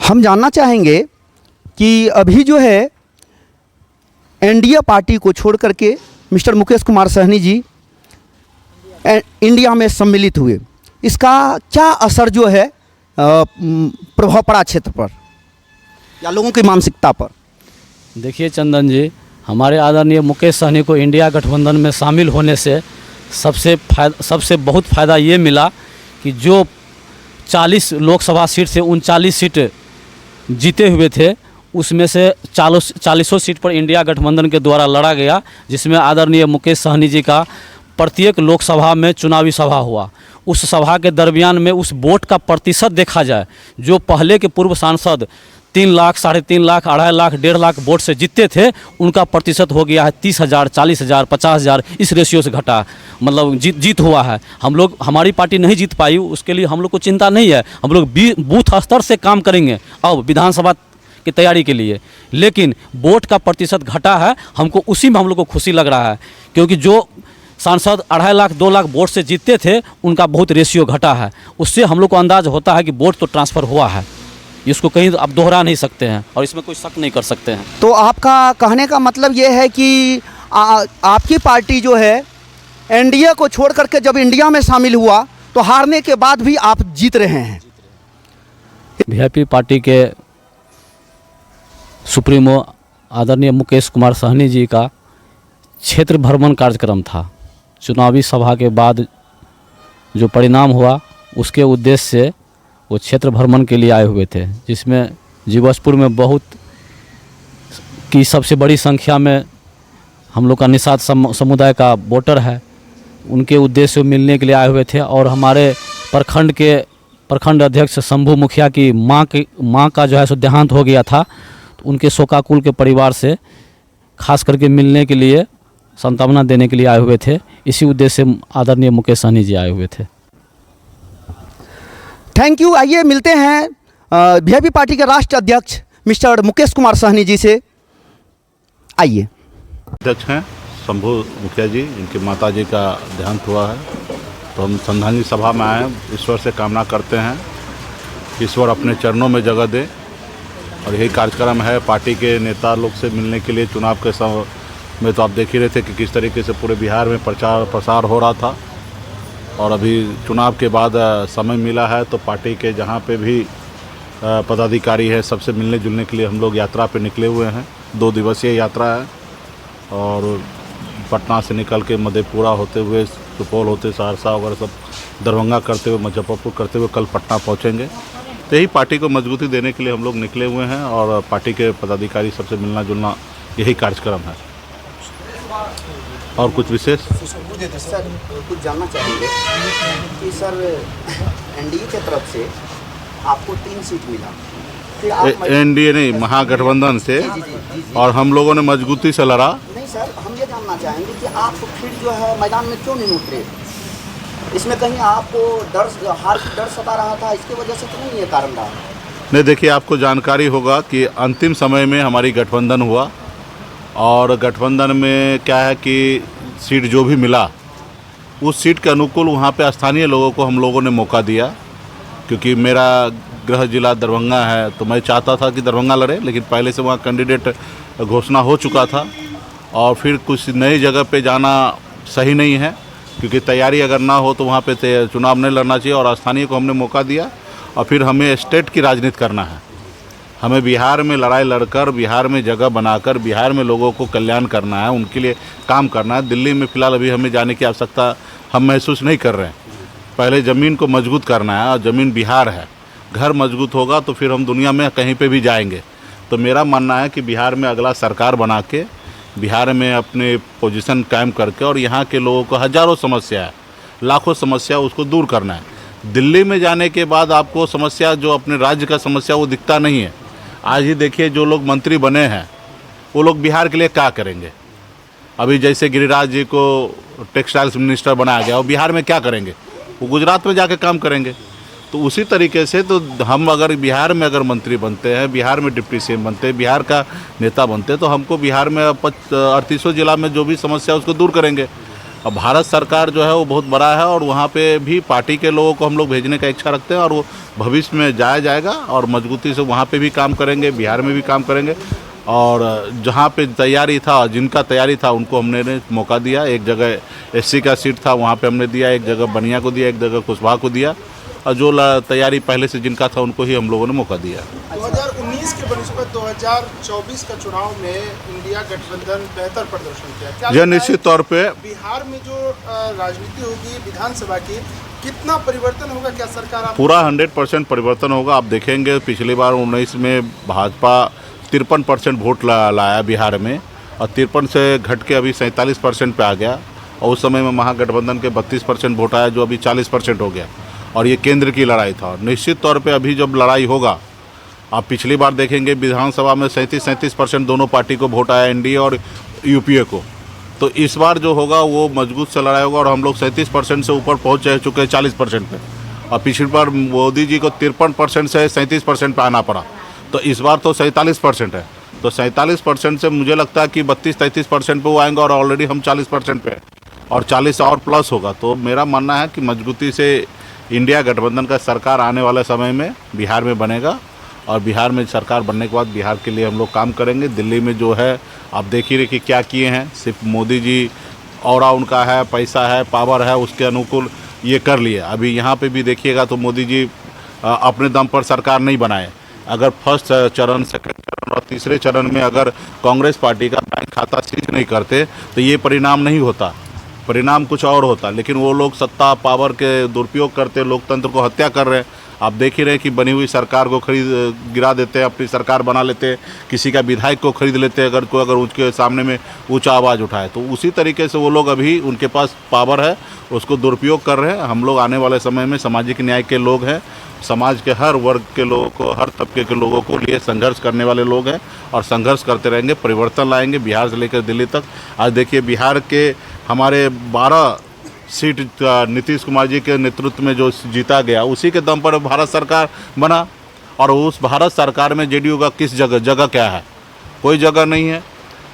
हम जानना चाहेंगे कि अभी जो है एनडीए पार्टी को छोड़ करके मिस्टर मुकेश कुमार सहनी जी इंडिया में सम्मिलित हुए, इसका क्या असर जो है प्रभाव पड़ा क्षेत्र पर या लोगों की मानसिकता पर? देखिए चंदन जी, हमारे आदरणीय मुकेश सहनी को इंडिया गठबंधन में शामिल होने से सबसे बहुत फ़ायदा ये मिला कि जो 40 लोकसभा सीट से 39 सीट जीते हुए थे, उसमें से 40 सीट पर इंडिया गठबंधन के द्वारा लड़ा गया, जिसमें आदरणीय मुकेश सहनी जी का प्रत्येक लोकसभा में चुनावी सभा हुआ। उस सभा के दरमियान में उस वोट का प्रतिशत देखा जाए, जो पहले के पूर्व सांसद 3 लाख, 3.5 लाख, 2.5 लाख, 1.5 लाख वोट से जीतते थे, उनका प्रतिशत हो गया है 30,000, 40,000, 50,000, इस रेशियो से घटा, मतलब जीत हुआ है। हमारी पार्टी नहीं जीत पाई, उसके लिए हम लोग को चिंता नहीं है। हम लोग बूथ स्तर से काम करेंगे अब विधानसभा की तैयारी के लिए, लेकिन वोट का प्रतिशत घटा है, हमको उसी में हम लोग को खुशी लग रहा है, क्योंकि जो सांसद 2.5 लाख, 2 लाख वोट से जीतते थे, उनका बहुत रेशियो घटा है। उससे हम लोग को अंदाज़ होता है कि वोट तो ट्रांसफ़र हुआ है, इसको कहीं आप दोहरा नहीं सकते हैं और इसमें कोई शक नहीं कर सकते हैं। तो आपका कहने का मतलब ये है कि आपकी पार्टी जो है एनडीए को छोड़ करके जब इंडिया में शामिल हुआ तो हारने के बाद भी आप जीत रहे हैं। वीआईपी पार्टी के सुप्रीमो आदरणीय मुकेश कुमार सहनी जी का क्षेत्र भ्रमण कार्यक्रम था। चुनावी सभा के बाद जो परिणाम हुआ, उसके उद्देश्य से वो क्षेत्र भ्रमण के लिए आए हुए थे, जिसमें जीवसपुर में बहुत की सबसे बड़ी संख्या में हम लोग का निषाद समुदाय का वोटर है, उनके उद्देश्य से मिलने के लिए आए हुए थे। और हमारे प्रखंड अध्यक्ष शंभू मुखिया की माँ का जो है सो देहांत हो गया था, तो उनके शोकाकुल के परिवार से खास करके मिलने के लिए, सांत्वना देने के लिए आए हुए थे। इसी उद्देश्य से आदरणीय मुकेश सहनी जी आए हुए थे। Thank you. आइए मिलते हैं वीआईपी पार्टी के राष्ट्रीय अध्यक्ष मिस्टर मुकेश कुमार सहनी जी से। आइए। अध्यक्ष हैं शंभू मुखिया जी, इनकी माता जी का देहांत हुआ है, तो हम श्रद्धांजलि सभा में आए। ईश्वर से कामना करते हैं, ईश्वर अपने चरणों में जगह दे, और यही कार्यक्रम है पार्टी के नेता लोग से मिलने के लिए। चुनाव के समय में तो आप देख ही रहे थे कि किस तरीके से पूरे बिहार में प्रचार प्रसार हो रहा था, और अभी चुनाव के बाद समय मिला है तो पार्टी के जहाँ पे भी पदाधिकारी है सबसे मिलने जुलने के लिए हम लोग यात्रा पे निकले हुए हैं। 2 दिवसीय यात्रा है, और पटना से निकल के मधेपुरा होते हुए, सुपौल होते सहरसा वगैरह सब, दरभंगा करते हुए, मुजफ्फरपुर करते हुए कल पटना पहुँचेंगे। तो यही पार्टी को मजबूती देने के लिए हम लोग निकले हुए हैं, और पार्टी के पदाधिकारी सबसे मिलना जुलना यही कार्यक्रम है। और कुछ विशेष सर कुछ जानना चाहेंगे कि सर एनडीए की तरफ से आपको 3 सीट मिला, फिर आप एनडीए नहीं, महागठबंधन से, और हम लोगों ने मजबूती से लड़ा। नहीं सर, हम ये जानना चाहेंगे कि आप फिर जो है मैदान में क्यों नहीं उतरे? इसमें कहीं आपको हार की डर सता रहा था, इसकी वजह से तो नहीं ये कारण रहा? नहीं, देखिए आपको जानकारी होगा कि अंतिम समय में हमारी गठबंधन हुआ, और गठबंधन में क्या है कि सीट जो भी मिला, उस सीट के अनुकूल वहाँ पे स्थानीय लोगों को हम लोगों ने मौका दिया। क्योंकि मेरा गृह जिला दरभंगा है, तो मैं चाहता था कि दरभंगा लड़े, लेकिन पहले से वहाँ कैंडिडेट घोषणा हो चुका था, और फिर कुछ नई जगह पे जाना सही नहीं है, क्योंकि तैयारी अगर ना हो तो वहाँ पे चुनाव नहीं लड़ना चाहिए। और स्थानीय को हमने मौका दिया, और फिर हमें स्टेट की राजनीति करना है। हमें बिहार में लड़ाई लड़कर, बिहार में जगह बनाकर, बिहार में लोगों को कल्याण करना है, उनके लिए काम करना है। दिल्ली में फ़िलहाल अभी हमें जाने की आवश्यकता हम महसूस नहीं कर रहे हैं। पहले ज़मीन को मजबूत करना है, और ज़मीन बिहार है। घर मजबूत होगा तो फिर हम दुनिया में कहीं पे भी जाएंगे। तो मेरा मानना है कि बिहार में अगला सरकार बना के, बिहार में अपने पोजीशन कायम करके, और यहाँ के लोगों को हज़ारों समस्या है, लाखों समस्या, उसको दूर करना है। दिल्ली में जाने के बाद आपको समस्या, जो अपने राज्य का समस्या, वो दिखता नहीं है। आज ही देखिए जो लोग मंत्री बने हैं, वो लोग बिहार के लिए क्या करेंगे? अभी जैसे गिरिराज जी को टेक्सटाइल्स मिनिस्टर बनाया गया, वो बिहार में क्या करेंगे? वो गुजरात में जाके काम करेंगे। तो उसी तरीके से तो हम अगर बिहार में अगर मंत्री बनते हैं, बिहार में डिप्टी सीएम बनते हैं, बिहार का नेता बनते हैं, तो हमको बिहार में 38 जिला में जो भी समस्या है उसको दूर करेंगे। और भारत सरकार जो है वो बहुत बड़ा है और वहाँ पे भी पार्टी के लोगों को हम लोग भेजने का इच्छा रखते हैं और वो भविष्य में जाएगा और मजबूती से वहाँ पे भी काम करेंगे, बिहार में भी काम करेंगे। और जहाँ पे तैयारी था, जिनका तैयारी था उनको हमने मौका दिया। एक जगह एससी का सीट था वहाँ पे हमने दिया, एक जगह बनिया को दिया, एक जगह कुशवाहा को दिया, और जो तैयारी पहले से जिनका था उनको ही हम लोगों ने मौका दिया। 2019 के बनस्पत 2024 का चुनाव में इंडिया गठबंधन बेहतर प्रदर्शन किया। क्या यह निश्चित तौर पे बिहार में जो राजनीति होगी विधानसभा की, कितना परिवर्तन होगा? क्या सरकार पूरा 100% परिवर्तन होगा। आप देखेंगे पिछली बार 19 में भाजपा 53% वोट लाया बिहार में और 53 से घट के अभी 47% पे आ गया, और उस समय में महागठबंधन के 32% वोट आया जो अभी 40% हो गया, और ये केंद्र की लड़ाई था। निश्चित तौर पे अभी जब लड़ाई होगा, आप पिछली बार देखेंगे विधानसभा में 37% दोनों पार्टी को वोट आया, एनडीए और यूपीए को। तो इस बार जो होगा वो मजबूत से लड़ाई होगा और हम लोग 37% से ऊपर पहुँच चुके हैं 40% पे, और पिछली बार मोदी जी को 53% से 37% पे आना पड़ा। तो इस बार तो 47% है, तो 47% से मुझे लगता है कि 32-33% पे वो आएंगे और ऑलरेडी हम 40% पे और 40 और प्लस होगा। तो मेरा मानना है कि मजबूती से इंडिया गठबंधन का सरकार आने वाले समय में बिहार में बनेगा, और बिहार में सरकार बनने के बाद बिहार के लिए हम लोग काम करेंगे। दिल्ली में जो है आप देख ही रहे कि क्या किए हैं, सिर्फ मोदी जी और उनका है, पैसा है, पावर है, उसके अनुकूल ये कर लिए। अभी यहाँ पे भी देखिएगा तो मोदी जी अपने दम पर सरकार नहीं बनाए। अगर फर्स्ट चरण, सेकंड चरण और तीसरे चरण में अगर कांग्रेस पार्टी का बैंक खाता सीज नहीं करते तो ये परिणाम नहीं होता, परिणाम कुछ और होता। लेकिन वो लोग सत्ता पावर के दुरुपयोग करते, लोकतंत्र को हत्या कर रहे हैं। आप देख ही रहे कि बनी हुई सरकार को गिरा देते हैं, अपनी सरकार बना लेते हैं, किसी का विधायक को खरीद लेते हैं अगर उसके सामने में ऊंचा आवाज़ उठाए। तो उसी तरीके से वो लोग अभी उनके पास पावर है, उसको दुरुपयोग कर रहे हैं। हम लोग आने वाले समय में सामाजिक न्याय के लोग हैं, समाज के हर वर्ग के लोगों को, हर तबके के लोगों को लिए संघर्ष करने वाले लोग हैं और संघर्ष करते रहेंगे, परिवर्तन लाएंगे बिहार से लेकर दिल्ली तक। आज देखिए बिहार के हमारे 12 सीट नीतीश कुमार जी के नेतृत्व में जो जीता गया, उसी के दम पर भारत सरकार बना, और उस भारत सरकार में जेडीयू का किस जगह क्या है? कोई जगह नहीं है।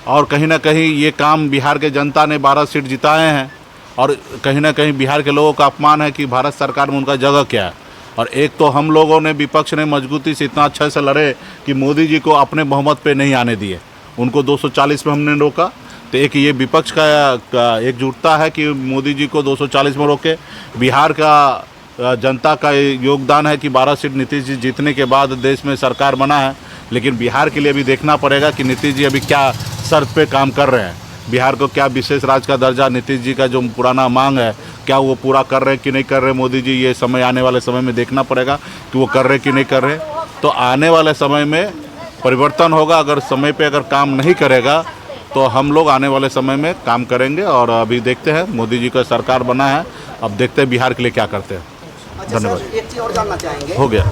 और कहीं ना कहीं ये काम बिहार के जनता ने 12 सीट जिताए हैं, और कहीं ना कहीं बिहार के लोगों का अपमान है कि भारत सरकार में उनका जगह क्या है। और एक तो हम लोगों ने, विपक्ष ने मजबूती से इतना अच्छे से लड़े कि मोदी जी को अपने बहुमत पे नहीं आने दिए, उनको 240 में हमने रोका। तो एक ये विपक्ष का एकजुटता है कि मोदी जी को 240 में रोके। बिहार का जनता का योगदान है कि 12 सीट नीतीश जी जीतने के बाद देश में सरकार बना है। लेकिन बिहार के लिए भी देखना पड़ेगा कि नीतीश जी अभी क्या शर्त पे काम कर रहे हैं, बिहार को क्या विशेष राज्य का दर्जा नीतीश जी का जो पुराना मांग है क्या वो पूरा कर रहे हैं कि नहीं कर रहे मोदी जी। ये समय आने वाले समय में देखना पड़ेगा कि वो कर रहे कि नहीं कर रहे। तो आने वाले समय में परिवर्तन होगा। अगर समय पे अगर काम नहीं करेगा तो हम लोग आने वाले समय में काम करेंगे। और अभी देखते हैं, मोदी जी का सरकार बना है, अब देखते हैं बिहार के लिए क्या करते हैं। धन्यवाद। एक चीज़ और जानना चाहेंगे, हो गया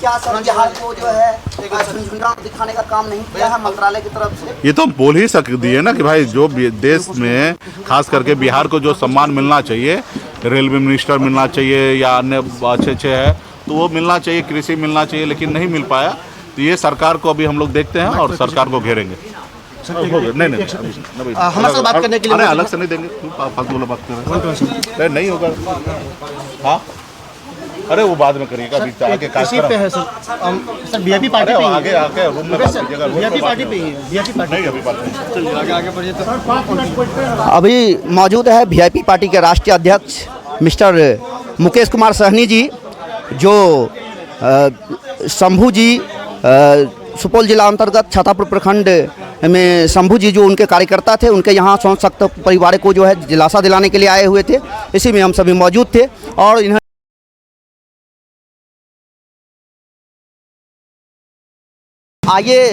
क्या सर बिहार को जो है झुंझुना दिखाने का काम नहीं किया है मंत्रालय की तरफ से? ये तो बोल ही सक दिए ना कि भाई जो देश में खास करके बिहार को जो सम्मान मिलना चाहिए, रेलवे मिनिस्टर मिलना चाहिए या अन्य अच्छे है तो वो मिलना चाहिए, कृषि मिलना चाहिए, लेकिन नहीं मिल पाया। तो ये सरकार को अभी हम लोग देखते हैं और सरकार को घेरेंगे। नहीं हमारे साथ बात करने के लिए अलग से नहीं देंगे, फालतू बात कर रहे हैं, नहीं होगा। हाँ अरे वो बाद में करिएगा, आगे इसी पे है सर वीआईपी पार्टी पे आगे आके रूम में बात कीजिएगा। वीआईपी पार्टी पे ही है, वीआईपी पार्टी नहीं अभी बात नहीं। चलिए आगे बढ़िए। तो अभी मौजूद है वीआईपी पार्टी के राष्ट्रीय अध्यक्ष मिस्टर मुकेश कुमार सहनी जी, जो शंभू जी सुपौल जिला अंतर्गत छातापुर प्रखंड में शंभू जी जो उनके कार्यकर्ता थे, उनके यहाँ सोच सख्त परिवार को जो है दिलासा दिलाने के लिए आए हुए थे। इसी में हम सभी मौजूद थे और इन्हें आइए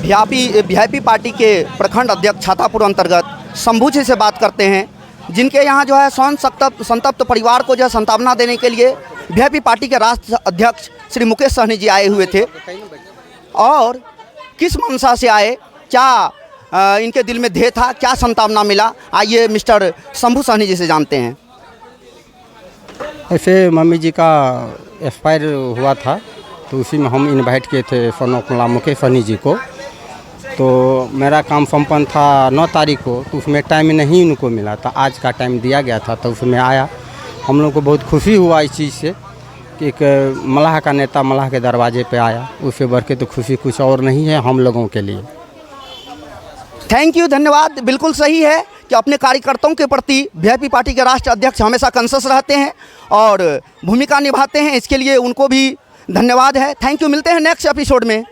वीआईपी पार्टी के प्रखंड अध्यक्ष छातापुर अंतर्गत शंभू जी से बात करते हैं, जिनके यहाँ जो है संतप्त परिवार को जो है सांत्वना देने के लिए वीआईपी पार्टी के राष्ट्रीय अध्यक्ष श्री मुकेश सहनी जी आए हुए थे। और किस मंशा से आए, क्या इनके दिल में ध्येय था, क्या सांत्वना मिला, आइए मिस्टर शंभू सहनी जी से जानते हैं। ऐसे मम्मी जी का एक्सपायर हुआ था तो उसी में हम इनवाइट किए थे सोनोकला मुकेश सहनी जी को। तो मेरा काम संपन्न था 9 तारीख को, तो उसमें टाइम नहीं उनको मिला था। आज का टाइम दिया गया था तो उसमें आया। हम लोग को बहुत खुशी हुआ इस चीज़ से कि एक मलाह का नेता मलाह के दरवाजे पे आया। उससे बढ़ के तो खुशी कुछ और नहीं है हम लोगों के लिए। थैंक यू, धन्यवाद। बिल्कुल सही है कि अपने कार्यकर्ताओं के प्रति वीआईपी पार्टी के राष्ट्रीय अध्यक्ष हमेशा कॉन्शियस रहते हैं और भूमिका निभाते हैं, इसके लिए उनको भी धन्यवाद है। थैंक यू, मिलते हैं नेक्स्ट एपिसोड में।